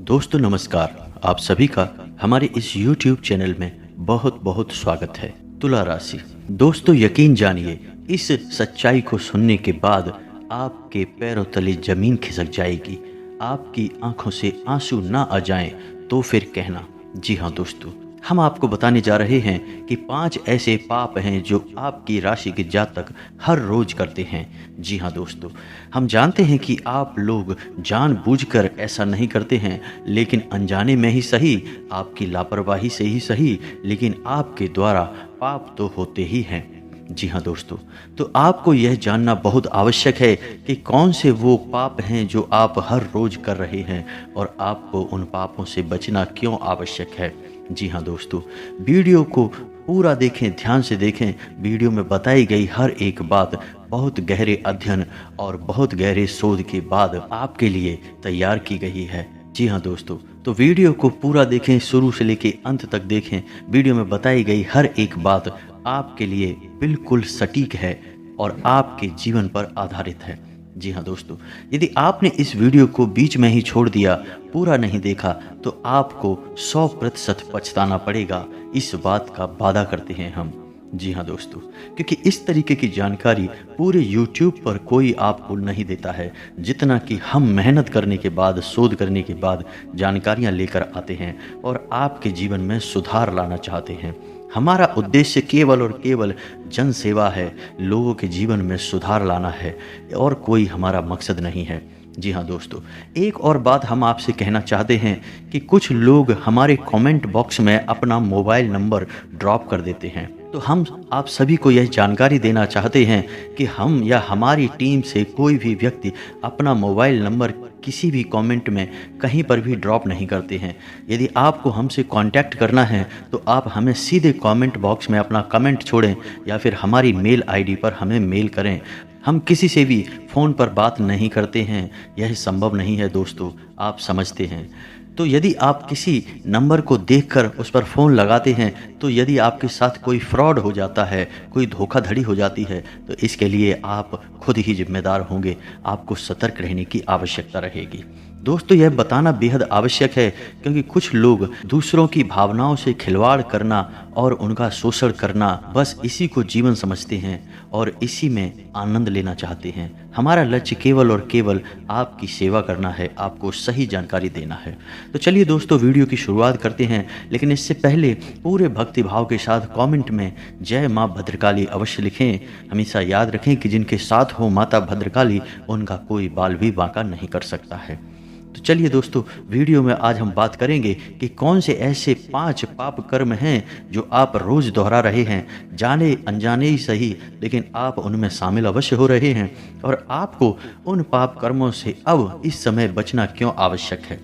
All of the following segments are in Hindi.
दोस्तों नमस्कार। आप सभी का हमारे इस YouTube चैनल में बहुत बहुत स्वागत है। तुला राशि दोस्तों, यकीन जानिए, इस सच्चाई को सुनने के बाद आपके पैरों तले जमीन खिसक जाएगी। आपकी आंखों से आंसू ना आ जाएं तो फिर कहना। जी हाँ दोस्तों, हम आपको बताने जा रहे हैं कि 5 ऐसे पाप हैं जो आपकी राशि के जातक हर रोज करते हैं। जी हाँ दोस्तों, हम जानते हैं कि आप लोग जानबूझकर ऐसा नहीं करते हैं, लेकिन अनजाने में ही सही, आपकी लापरवाही से ही सही, लेकिन आपके द्वारा पाप तो होते ही हैं। जी हाँ दोस्तों, तो आपको यह जानना बहुत आवश्यक है कि कौन से वो पाप हैं जो आप हर रोज कर रहे हैं और आपको उन पापों से बचना क्यों आवश्यक है। जी हाँ दोस्तों, वीडियो को पूरा देखें, ध्यान से देखें। वीडियो में बताई गई हर एक बात बहुत गहरे अध्ययन और बहुत गहरे शोध के बाद आपके लिए तैयार की गई है। जी हाँ दोस्तों, तो वीडियो को पूरा देखें, शुरू से लेकर अंत तक देखें। वीडियो में बताई गई हर एक बात आपके लिए बिल्कुल सटीक है और आपके जीवन पर आधारित है। जी हाँ दोस्तों, यदि आपने इस वीडियो को बीच में ही छोड़ दिया, पूरा नहीं देखा, तो आपको 100% पछताना पड़ेगा। इस बात का वादा करते हैं हम। जी हाँ दोस्तों, क्योंकि इस तरीके की जानकारी पूरे YouTube पर कोई आपको नहीं देता है, जितना कि हम मेहनत करने के बाद, शोध करने के बाद जानकारियाँ लेकर आते हैं और आपके जीवन में सुधार लाना चाहते हैं। हमारा उद्देश्य केवल और केवल जन सेवा है, लोगों के जीवन में सुधार लाना है और कोई हमारा मकसद नहीं है। जी हाँ दोस्तों, एक और बात हम आपसे कहना चाहते हैं कि कुछ लोग हमारे कमेंट बॉक्स में अपना मोबाइल नंबर ड्रॉप कर देते हैं। तो हम आप सभी को यह जानकारी देना चाहते हैं कि हम या हमारी टीम से कोई भी व्यक्ति अपना मोबाइल नंबर किसी भी कमेंट में कहीं पर भी ड्रॉप नहीं करते हैं। यदि आपको हमसे कांटेक्ट करना है तो आप हमें सीधे कमेंट बॉक्स में अपना कमेंट छोड़ें या फिर हमारी मेल आईडी पर हमें मेल करें। हम किसी से भी फ़ोन पर बात नहीं करते हैं, यह संभव नहीं है दोस्तों, आप समझते हैं। तो यदि आप किसी नंबर को देखकर उस पर फ़ोन लगाते हैं, तो यदि आपके साथ कोई फ्रॉड हो जाता है, कोई धोखाधड़ी हो जाती है, तो इसके लिए आप खुद ही जिम्मेदार होंगे। आपको सतर्क रहने की आवश्यकता रहेगी। दोस्तों, यह बताना बेहद आवश्यक है क्योंकि कुछ लोग दूसरों की भावनाओं से खिलवाड़ करना और उनका शोषण करना, बस इसी को जीवन समझते हैं और इसी में आनंद लेना चाहते हैं। हमारा लक्ष्य केवल और केवल आपकी सेवा करना है, आपको सही जानकारी देना है। तो चलिए दोस्तों, वीडियो की शुरुआत करते हैं, लेकिन इससे पहले पूरे भक्ति भाव के साथ कमेंट में जय माँ भद्रकाली अवश्य लिखें। हमेशा याद रखें कि जिनके साथ हो माता भद्रकाली, उनका कोई बाल भी बांका नहीं कर सकता है। तो चलिए दोस्तों, वीडियो में आज हम बात करेंगे कि कौन से ऐसे 5 पाप कर्म हैं जो आप रोज़ दोहरा रहे हैं, जाने अनजाने ही सही, लेकिन आप उनमें शामिल अवश्य हो रहे हैं और आपको उन पाप कर्मों से अब इस समय बचना क्यों आवश्यक है।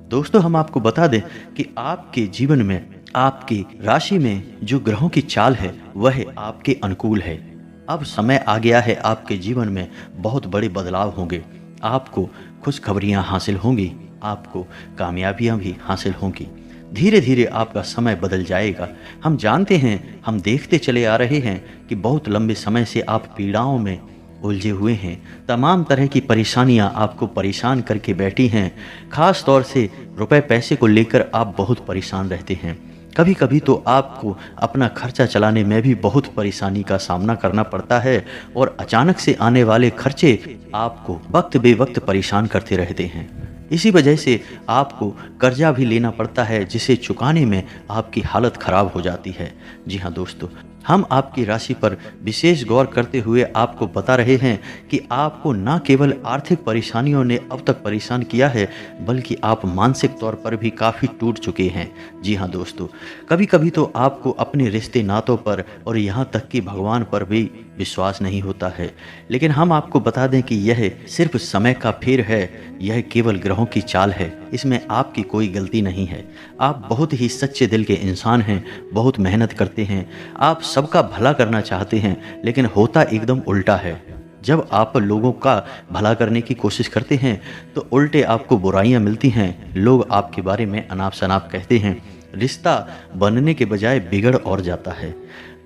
दोस्तों, हम आपको बता दें कि आपके जीवन में, आपकी राशि में जो ग्रहों की चाल है वह आपके अनुकूल है। अब समय आ गया है, आपके जीवन में बहुत बड़े बदलाव होंगे। आपको खुशखबरियाँ हासिल होंगी, आपको कामयाबियाँ भी हासिल होंगी। धीरे धीरे आपका समय बदल जाएगा। हम जानते हैं, हम देखते चले आ रहे हैं कि बहुत लंबे समय से आप पीड़ाओं में उलझे हुए हैं। तमाम तरह की परेशानियां आपको परेशान करके बैठी हैं। ख़ास तौर से रुपए पैसे को लेकर आप बहुत परेशान रहते हैं। कभी कभी तो आपको अपना खर्चा चलाने में भी बहुत परेशानी का सामना करना पड़ता है और अचानक से आने वाले खर्चे आपको वक्त बेवक्त परेशान करते रहते हैं। इसी वजह से आपको कर्जा भी लेना पड़ता है, जिसे चुकाने में आपकी हालत ख़राब हो जाती है। जी हाँ दोस्तों, हम आपकी राशि पर विशेष गौर करते हुए आपको बता रहे हैं कि आपको न केवल आर्थिक परेशानियों ने अब तक परेशान किया है, बल्कि आप मानसिक तौर पर भी काफ़ी टूट चुके हैं। जी हाँ दोस्तों, कभी कभी तो आपको अपने रिश्ते नातों पर और यहाँ तक कि भगवान पर भी विश्वास नहीं होता है, लेकिन हम आपको बता दें कि यह सिर्फ समय का फेर है। यह केवल ग्रहों की चाल है, इसमें आपकी कोई गलती नहीं है। आप बहुत ही सच्चे दिल के इंसान हैं, बहुत मेहनत करते हैं, आप सबका भला करना चाहते हैं, लेकिन होता एकदम उल्टा है। जब आप लोगों का भला करने की कोशिश करते हैं तो उल्टे आपको बुराइयां मिलती हैं। लोग आपके बारे में अनाप शनाप कहते हैं, रिश्ता बनने के बजाय बिगड़ और जाता है।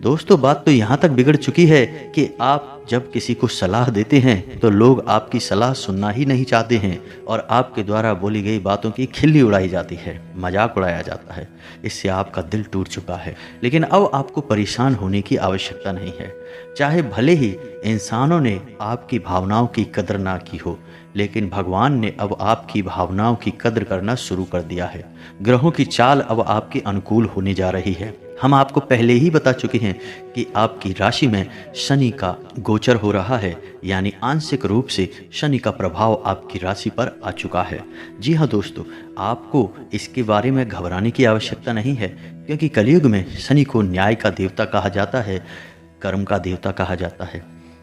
दोस्तों, बात तो यहाँ तक बिगड़ चुकी है कि आप जब किसी को सलाह देते हैं तो लोग आपकी सलाह सुनना ही नहीं चाहते हैं और आपके द्वारा बोली गई बातों की खिल्ली उड़ाई जाती है, मजाक उड़ाया जाता है। इससे आपका दिल टूट चुका है। लेकिन अब आपको परेशान होने की आवश्यकता नहीं है। चाहे भले ही इंसानों ने आपकी भावनाओं की कदर ना की हो, लेकिन भगवान ने अब आपकी भावनाओं की कदर करना शुरू कर दिया है। ग्रहों की चाल अब आपके अनुकूल होने जा रही है। हम आपको पहले ही बता चुके हैं कि आपकी राशि में शनि का गोचर हो रहा है, यानी आंशिक रूप से शनि का प्रभाव आपकी राशि पर आ चुका है। जी हाँ दोस्तों, आपको इसके बारे में घबराने की आवश्यकता नहीं है, क्योंकि कलयुग में शनि को न्याय का देवता कहा जाता है, कर्म का देवता कहा जाता है।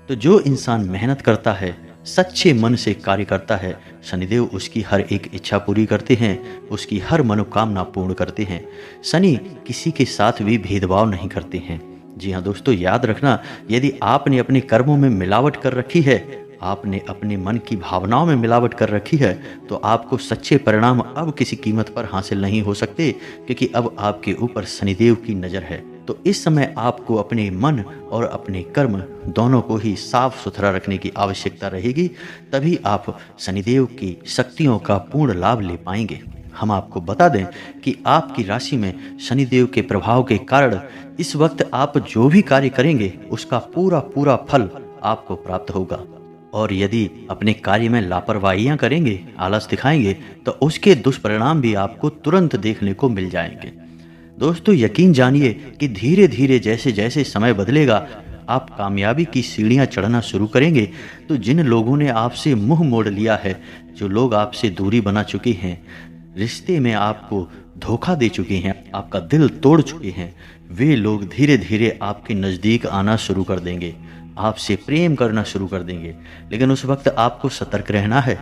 तो जो इंसान मेहनत करता है, सच्चे मन से कार्य करता है, शनिदेव उसकी हर एक इच्छा पूरी करते हैं, उसकी हर मनोकामना पूर्ण करते हैं। शनि किसी के साथ भी भेदभाव नहीं करते हैं। जी हाँ दोस्तों, याद रखना, यदि आपने अपने कर्मों में मिलावट कर रखी है, आपने अपने मन की भावनाओं में मिलावट कर रखी है, तो आपको सच्चे परिणाम अब किसी कीमत पर हासिल नहीं हो सकते, क्योंकि अब आपके ऊपर शनिदेव की नज़र है। तो इस समय आपको अपने मन और अपने कर्म दोनों को ही साफ सुथरा रखने की आवश्यकता रहेगी, तभी आप शनिदेव की शक्तियों का पूर्ण लाभ ले पाएंगे। हम आपको बता दें कि आपकी राशि में शनिदेव के प्रभाव के कारण इस वक्त आप जो भी कार्य करेंगे उसका पूरा पूरा फल आपको प्राप्त होगा। और यदि अपने कार्य में लापरवाहियां करेंगे, आलस दिखाएंगे, तो उसके दुष्परिणाम भी आपको तुरंत देखने को मिल जाएंगे। दोस्तों, यकीन जानिए कि धीरे धीरे जैसे जैसे समय बदलेगा, आप कामयाबी की सीढ़ियां चढ़ना शुरू करेंगे। तो जिन लोगों ने आपसे मुंह मोड़ लिया है, जो लोग आपसे दूरी बना चुके हैं, रिश्ते में आपको धोखा दे चुके हैं, आपका दिल तोड़ चुके हैं, वे लोग धीरे धीरे आपके नज़दीक आना शुरू कर देंगे, आपसे प्रेम करना शुरू कर देंगे। लेकिन उस वक्त आपको सतर्क रहना है।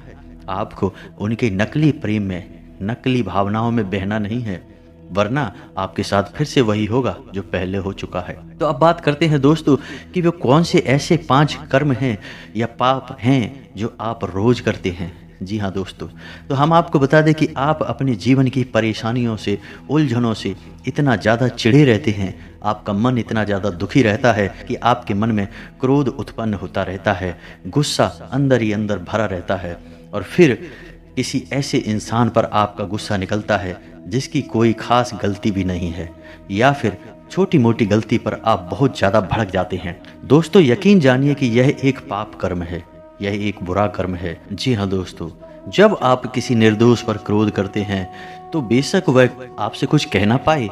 आपको उनके नकली प्रेम में, नकली भावनाओं में बहना नहीं है, वरना आपके साथ फिर से वही होगा जो पहले हो चुका है। तो अब बात करते हैं दोस्तों कि वो कौन से ऐसे 5 कर्म हैं या पाप हैं जो आप रोज करते हैं। जी हाँ दोस्तों, तो हम आपको बता दें कि आप अपने जीवन की परेशानियों से, उलझनों से इतना ज़्यादा चिढ़े रहते हैं, आपका मन इतना ज़्यादा दुखी रहता है कि आपके मन में क्रोध उत्पन्न होता रहता है, गुस्सा अंदर ही अंदर भरा रहता है, और फिर किसी ऐसे इंसान पर आपका गुस्सा निकलता है जिसकी कोई खास गलती भी नहीं है, या फिर छोटी मोटी गलती पर आप बहुत ज़्यादा भड़क जाते हैं। दोस्तों, यकीन जानिए कि यह एक पाप कर्म है, यह एक बुरा कर्म है। जी हाँ दोस्तों, जब आप किसी निर्दोष पर क्रोध करते हैं तो बेशक वह आपसे कुछ कह ना पाए,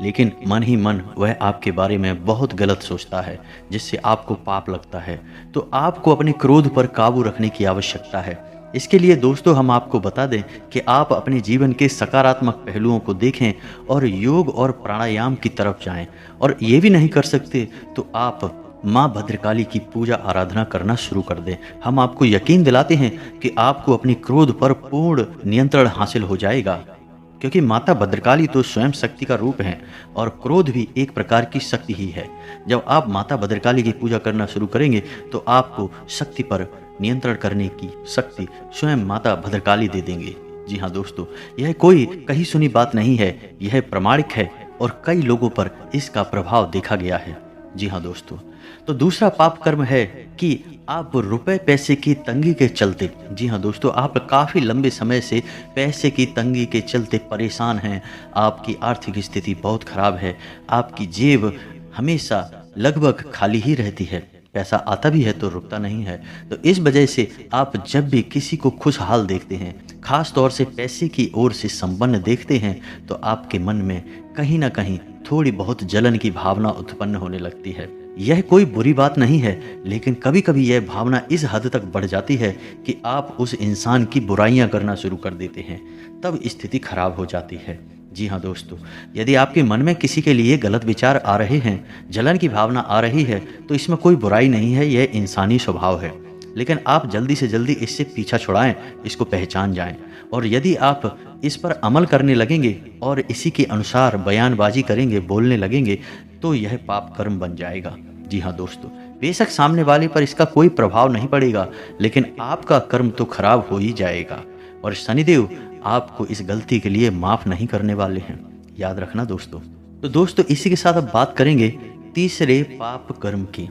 लेकिन मन ही मन वह आपके बारे में बहुत गलत सोचता है, जिससे आपको पाप लगता है। तो आपको अपने क्रोध पर काबू रखने की आवश्यकता है। इसके लिए दोस्तों हम आपको बता दें कि आप अपने जीवन के सकारात्मक पहलुओं को देखें और योग और प्राणायाम की तरफ जाएं। और ये भी नहीं कर सकते तो आप माँ भद्रकाली की पूजा आराधना करना शुरू कर दें। हम आपको यकीन दिलाते हैं कि आपको अपनी क्रोध पर पूर्ण नियंत्रण हासिल हो जाएगा, क्योंकि माता भद्रकाली तो स्वयं शक्ति का रूप है और क्रोध भी एक प्रकार की शक्ति ही है। जब आप माता भद्रकाली की पूजा करना शुरू करेंगे तो आपको शक्ति पर नियंत्रण करने की शक्ति स्वयं माता भद्रकाली दे देंगे। जी हाँ दोस्तों, यह कोई कही सुनी बात नहीं है, यह प्रमाणिक है और कई लोगों पर इसका प्रभाव देखा गया है। जी हाँ दोस्तों, तो दूसरा पाप कर्म है कि आप रुपए पैसे की तंगी के चलते, जी हाँ दोस्तों, आप काफ़ी लंबे समय से पैसे की तंगी के चलते परेशान हैं, आपकी आर्थिक स्थिति बहुत ख़राब है, आपकी जेब हमेशा लगभग खाली ही रहती है, पैसा आता भी है तो रुकता नहीं है। तो इस वजह से आप जब भी किसी को खुशहाल देखते हैं, खास तौर से पैसे की ओर से संपन्न देखते हैं, तो आपके मन में कहीं ना कहीं थोड़ी बहुत जलन की भावना उत्पन्न होने लगती है। यह कोई बुरी बात नहीं है, लेकिन कभी कभी यह भावना इस हद तक बढ़ जाती है कि आप उस इंसान की बुराइयां करना शुरू कर देते हैं, तब स्थिति खराब हो जाती है। जी हाँ दोस्तों, यदि आपके मन में किसी के लिए गलत विचार आ रहे हैं, जलन की भावना आ रही है, तो इसमें कोई बुराई नहीं है, यह इंसानी स्वभाव है। लेकिन आप जल्दी से जल्दी इससे पीछा छुड़ाएं, इसको पहचान जाएं, और यदि आप इस पर अमल करने लगेंगे और इसी के अनुसार बयानबाजी करेंगे, बोलने लगेंगे, तो यह पाप कर्म बन जाएगा। जी हाँ दोस्तों, बेशक सामने वाले पर इसका कोई प्रभाव नहीं पड़ेगा, लेकिन आपका कर्म तो खराब हो ही जाएगा, और शनिदेव आपको इस गलती के लिए माफ़ नहीं करने वाले हैं, याद रखना दोस्तों। तो दोस्तों, इसी के साथ अब बात करेंगे तीसरे पाप कर्म की।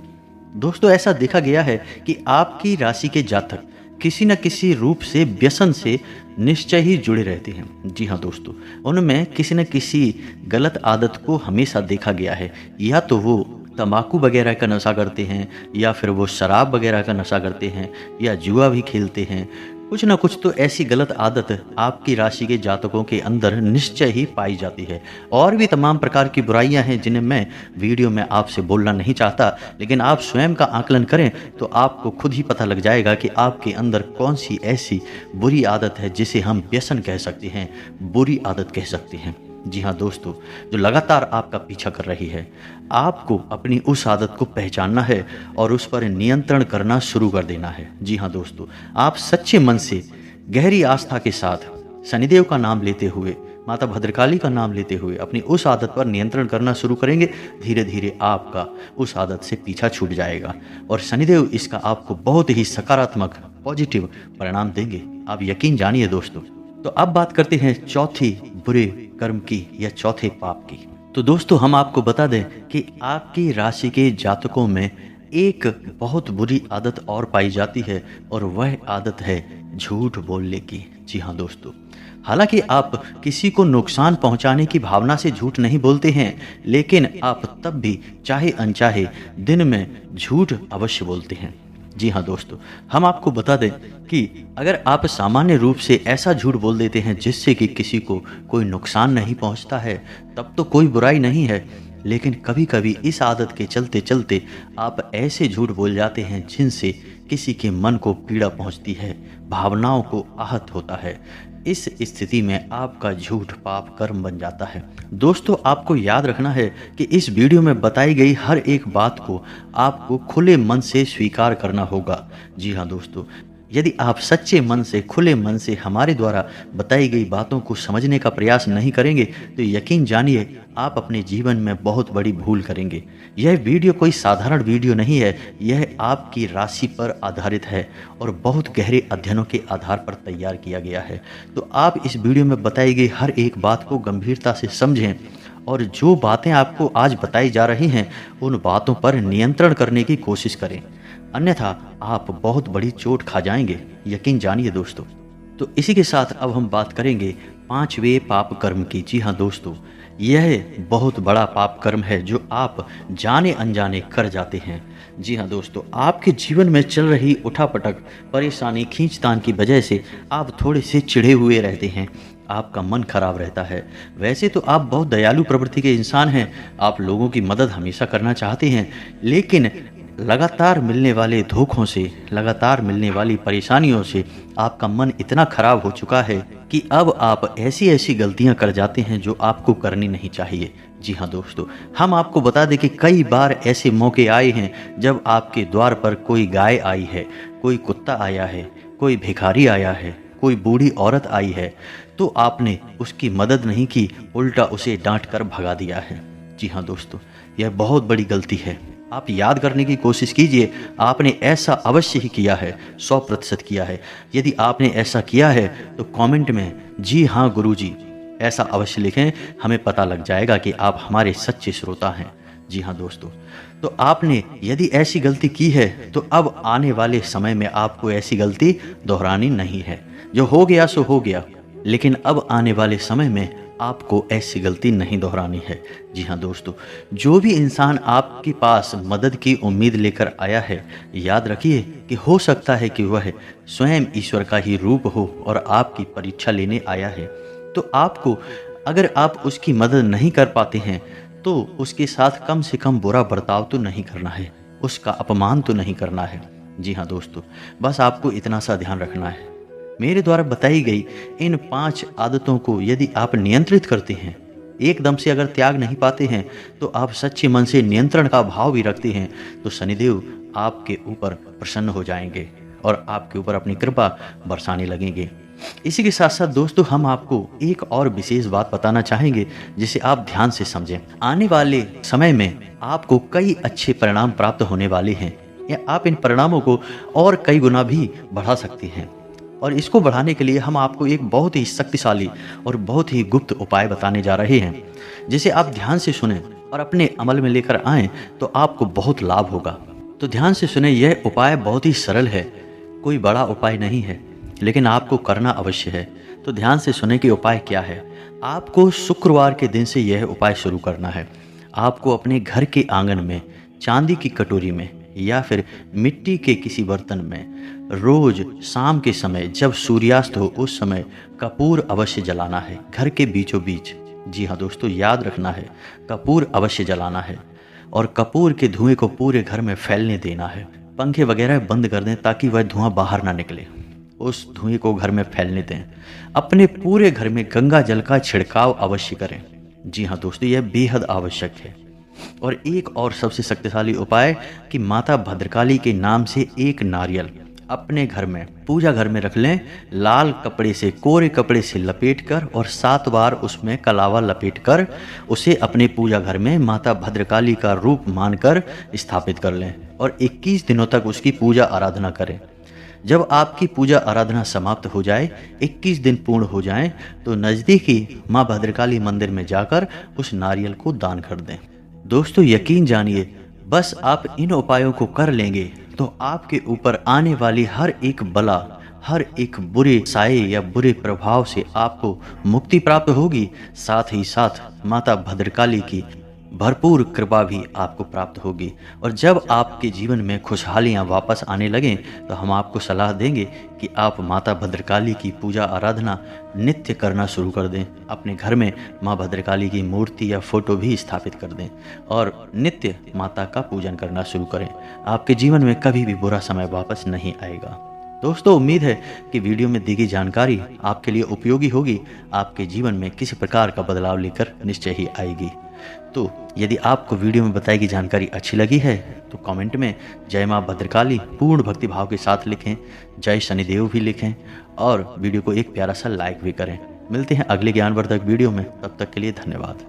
दोस्तों ऐसा देखा गया है कि आपकी राशि के जातक किसी न किसी रूप से व्यसन से निश्चय ही जुड़े रहते हैं। जी हाँ दोस्तों, उनमें किसी न किसी गलत आदत को हमेशा देखा गया है। या तो वो तंबाकू वगैरह का नशा करते हैं, या फिर वो शराब वगैरह का नशा करते हैं, या जुआ भी खेलते हैं। कुछ ना कुछ तो ऐसी गलत आदत आपकी राशि के जातकों के अंदर निश्चय ही पाई जाती है। और भी तमाम प्रकार की बुराइयां हैं जिन्हें मैं वीडियो में आपसे बोलना नहीं चाहता, लेकिन आप स्वयं का आकलन करें तो आपको खुद ही पता लग जाएगा कि आपके अंदर कौन सी ऐसी बुरी आदत है जिसे हम व्यसन कह सकते हैं, बुरी आदत कह सकते हैं। जी हाँ दोस्तों, जो लगातार आपका पीछा कर रही है। आपको अपनी उस आदत को पहचानना है और उस पर नियंत्रण करना शुरू कर देना है। जी हाँ दोस्तों, आप सच्चे मन से गहरी आस्था के साथ शनिदेव का नाम लेते हुए, माता भद्रकाली का नाम लेते हुए अपनी उस आदत पर नियंत्रण करना शुरू करेंगे। धीरे धीरे आपका उस आदत से पीछा छूट जाएगा और शनिदेव इसका आपको बहुत ही सकारात्मक पॉजिटिव परिणाम देंगे। आप यकीन जानिए दोस्तों। तो अब बात करते हैं चौथी बुरे कर्म की या चौथे पाप की। तो दोस्तों हम आपको बता दें कि आपकी राशि के जातकों में एक बहुत बुरी आदत और पाई जाती है और वह आदत है झूठ बोलने की। जी हाँ दोस्तों, हालांकि आप किसी को नुकसान पहुंचाने की भावना से झूठ नहीं बोलते हैं, लेकिन आप तब भी चाहे अनचाहे दिन में झूठ अवश्य बोलते हैं। जी हाँ दोस्तों, हम आपको बता दें कि अगर आप सामान्य रूप से ऐसा झूठ बोल देते हैं जिससे कि किसी को कोई नुकसान नहीं पहुंचता है, तब तो कोई बुराई नहीं है। लेकिन कभी कभी इस आदत के चलते चलते आप ऐसे झूठ बोल जाते हैं जिनसे किसी के मन को पीड़ा पहुंचती है, भावनाओं को आहत होता है। इस स्थिति में आपका झूठ पाप कर्म बन जाता है। दोस्तों आपको याद रखना है कि इस वीडियो में बताई गई हर एक बात को आपको खुले मन से स्वीकार करना होगा। जी हाँ दोस्तों, यदि आप सच्चे मन से, खुले मन से हमारे द्वारा बताई गई बातों को समझने का प्रयास नहीं करेंगे तो यकीन जानिए आप अपने जीवन में बहुत बड़ी भूल करेंगे। यह वीडियो कोई साधारण वीडियो नहीं है, यह आपकी राशि पर आधारित है और बहुत गहरे अध्ययनों के आधार पर तैयार किया गया है। तो आप इस वीडियो में बताई गई हर एक बात को गंभीरता से समझें और जो बातें आपको आज बताई जा रही हैं उन बातों पर नियंत्रण करने की कोशिश करें, अन्यथा आप बहुत बड़ी चोट खा जाएंगे। यकीन जानिए दोस्तों। तो इसी के साथ अब हम बात करेंगे पांचवें पाप कर्म की। जी हाँ दोस्तों, यह बहुत बड़ा पाप कर्म है जो आप जाने अनजाने कर जाते हैं। जी हाँ दोस्तों, आपके जीवन में चल रही उठापटक, परेशानी, खींचतान की वजह से आप थोड़े से चिढ़े हुए रहते हैं, आपका मन खराब रहता है। वैसे तो आप बहुत दयालु प्रवृत्ति के इंसान हैं, आप लोगों की मदद हमेशा करना चाहते हैं, लेकिन लगातार मिलने वाले धोखों से, लगातार मिलने वाली परेशानियों से आपका मन इतना खराब हो चुका है कि अब आप ऐसी ऐसी गलतियां कर जाते हैं जो आपको करनी नहीं चाहिए। जी हाँ दोस्तों, हम आपको बता दें कि कई बार ऐसे मौके आए हैं जब आपके द्वार पर कोई गाय आई है, कोई कुत्ता आया है, कोई भिखारी आया है, कोई बूढ़ी औरत आई है, तो आपने उसकी मदद नहीं की, उल्टा उसे डांट कर भगा दिया है। जी हाँ दोस्तों, यह बहुत बड़ी गलती है। आप याद करने की कोशिश कीजिए, आपने ऐसा अवश्य ही किया है, 100% किया है। यदि आपने ऐसा किया है तो कमेंट में जी हाँ गुरुजी ऐसा अवश्य लिखें, हमें पता लग जाएगा कि आप हमारे सच्चे श्रोता हैं। जी हाँ दोस्तों, तो आपने यदि ऐसी गलती की है तो अब आने वाले समय में आपको ऐसी गलती दोहरानी नहीं है। जो हो गया सो हो गया, लेकिन अब आने वाले समय में आपको ऐसी गलती नहीं दोहरानी है। जी हाँ दोस्तों, जो भी इंसान आपके पास मदद की उम्मीद लेकर आया है, याद रखिए कि हो सकता है कि वह स्वयं ईश्वर का ही रूप हो और आपकी परीक्षा लेने आया है। तो आपको, अगर आप उसकी मदद नहीं कर पाते हैं तो उसके साथ कम से कम बुरा बर्ताव तो नहीं करना है, उसका अपमान तो नहीं करना है। जी हाँ दोस्तों, बस आपको इतना सा ध्यान रखना है। मेरे द्वारा बताई गई इन 5 आदतों को यदि आप नियंत्रित करते हैं, एकदम से अगर त्याग नहीं पाते हैं, तो आप सच्चे मन से नियंत्रण का भाव भी रखते हैं, तो शनिदेव आपके ऊपर प्रसन्न हो जाएंगे और आपके ऊपर अपनी कृपा बरसाने लगेंगे। इसी के साथ साथ दोस्तों हम आपको एक और विशेष बात बताना चाहेंगे जिसे आप ध्यान से समझें। आने वाले समय में आपको कई अच्छे परिणाम प्राप्त होने वाले हैं, या आप इन परिणामों को और कई गुना भी बढ़ा सकते हैं। और इसको बढ़ाने के लिए हम आपको एक बहुत ही शक्तिशाली और बहुत ही गुप्त उपाय बताने जा रहे हैं, जिसे आप ध्यान से सुनें और अपने अमल में लेकर आएं तो आपको बहुत लाभ होगा। तो ध्यान से सुने, यह उपाय बहुत ही सरल है, कोई बड़ा उपाय नहीं है, लेकिन आपको करना अवश्य है। तो ध्यान से सुने कि उपाय क्या है। आपको शुक्रवार के दिन से यह उपाय शुरू करना है। आपको अपने घर के आंगन में चांदी की कटोरी में या फिर मिट्टी के किसी बर्तन में रोज शाम के समय जब सूर्यास्त हो उस समय कपूर अवश्य जलाना है, घर के बीचों बीच। जी हाँ दोस्तों, याद रखना है, कपूर अवश्य जलाना है और कपूर के धुएं को पूरे घर में फैलने देना है। पंखे वगैरह बंद कर दें ताकि वह धुआं बाहर ना निकले, उस धुएं को घर में फैलने दें। अपने पूरे घर में गंगा जल का छिड़काव अवश्य करें। जी हाँ दोस्तों, यह बेहद आवश्यक है। और एक और सबसे शक्तिशाली उपाय कि माता भद्रकाली के नाम से एक नारियल अपने घर में पूजा घर में रख लें, लाल कपड़े से, कोरे कपड़े से लपेटकर और 7 बार उसमें कलावा लपेटकर उसे अपने पूजा घर में माता भद्रकाली का रूप मानकर स्थापित कर लें और 21 दिनों तक उसकी पूजा आराधना करें। जब आपकी पूजा आराधना समाप्त हो जाए, 21 दिन पूर्ण हो जाएं, तो नज़दीकी माँ भद्रकाली मंदिर में जाकर उस नारियल को दान कर दें। दोस्तों यकीन जानिए, बस आप इन उपायों को कर लेंगे तो आपके ऊपर आने वाली हर एक बला, हर एक बुरे साये या बुरे प्रभाव से आपको मुक्ति प्राप्त होगी। साथ ही साथ माता भद्रकाली की भरपूर कृपा भी आपको प्राप्त होगी। और जब आपके जीवन में खुशहालियाँ वापस आने लगें तो हम आपको सलाह देंगे कि आप माता भद्रकाली की पूजा आराधना नित्य करना शुरू कर दें। अपने घर में माँ भद्रकाली की मूर्ति या फोटो भी स्थापित कर दें और नित्य माता का पूजन करना शुरू करें। आपके जीवन में कभी भी बुरा समय वापस नहीं आएगा। दोस्तों उम्मीद है कि वीडियो में दी गई जानकारी आपके लिए उपयोगी होगी, आपके जीवन में किसी प्रकार का बदलाव लेकर निश्चय ही आएगी। तो यदि आपको वीडियो में बताई गई जानकारी अच्छी लगी है तो कमेंट में जय माँ भद्रकाली पूर्ण भक्ति भाव के साथ लिखें, जय शनिदेव भी लिखें और वीडियो को एक प्यारा सा लाइक भी करें। मिलते हैं अगले ज्ञानवर्धक वीडियो में, तब तक के लिए धन्यवाद।